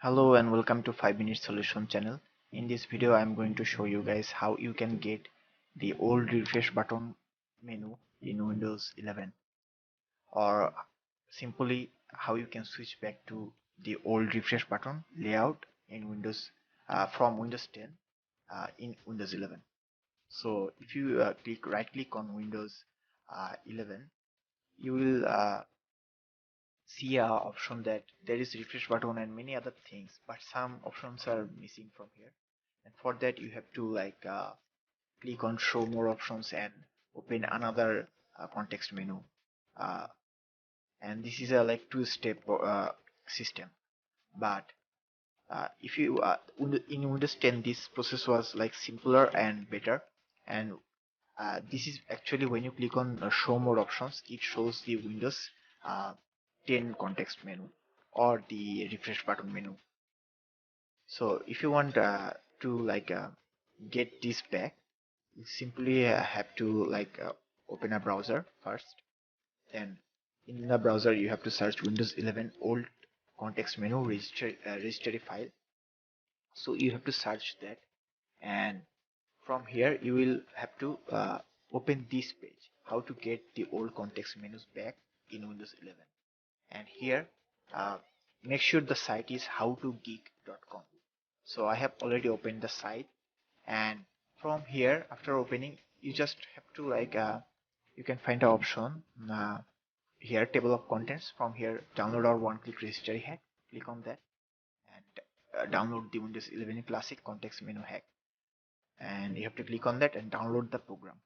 Hello and welcome to 5 Minute Solution channel. In this video I am going to show you guys how you can get the old refresh button menu in Windows 11, or simply how you can switch back to the old refresh button layout in Windows from Windows 10 in Windows 11. So if you right click on Windows 11, you will see a option that there is refresh button and many other things, but some options are missing from here, and for that you have to click on show more options and open another context menu, uh, and this is a two-step system. But if you in Windows 10 this process was simpler and better, and this is actually when you click on show more options, it shows the Windows uh, 10 context menu or the refresh button menu. So if you want to get this back, you simply have to open a browser first. Then in the browser you have to search Windows 11 old context menu registry file. So you have to search that, and from here you will have to open this page, how to get the old context menus back in Windows 11. And here uh, make sure the site is howtogeek.com. So I have already opened the site, and from here after opening you just have to you can find the option here, table of contents. From here, download or one click registry hack, click on that, and download the Windows 11 classic context menu hack, and you have to click on that and download the program.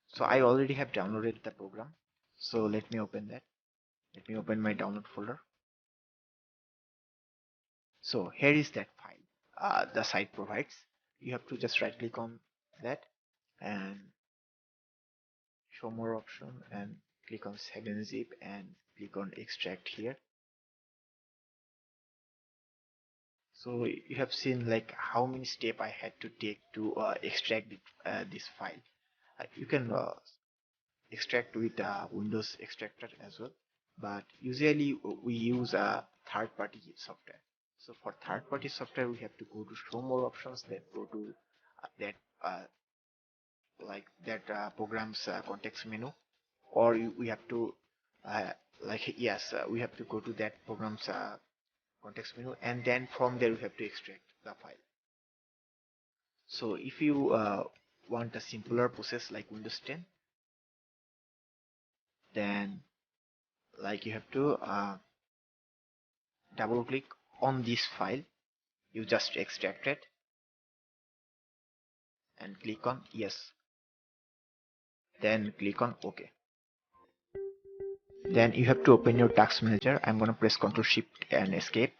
So I already have downloaded the program, so let me open that. Let me open my download folder. So here is that file the site provides. You have to just right click on that and show more option and click on 7-zip and click on extract here. So you have seen how many steps I had to take to extract this file. You can extract with Windows extractor as well, but usually we use a third-party software. So for third-party software we have to go to show more options, then go to that program's context menu, or we have to we have to go to that program's context menu, and then from there we have to extract the file. So if you want a simpler process like Windows 10, then you have to double click on this file you just extracted and click on yes, then click on OK. Then you have to open your task manager. I'm going to press Ctrl Shift and Escape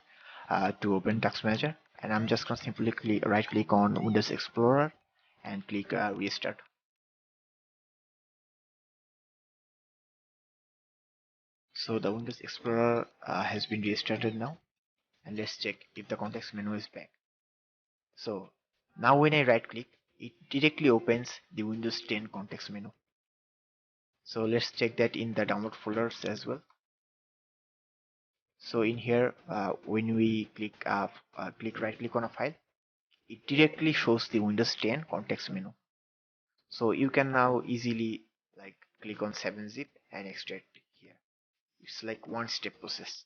to open task manager, and I'm just going to simply right click on Windows Explorer and click restart. So the Windows Explorer has been restarted now, and let's check if the context menu is back. So now when I right click, it directly opens the Windows 10 context menu. So let's check that in the download folders as well. So in here, when we click right click on a file, it directly shows the Windows 10 context menu. So you can now easily click on 7-zip and extract it here. It's like one step process.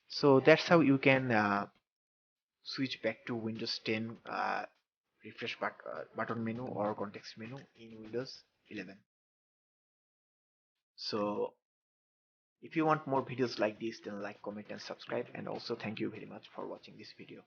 So that's how you can switch back to Windows 10 refresh button menu or context menu in Windows 11. So if you want more videos like this, then like, comment and subscribe, and also thank you very much for watching this video.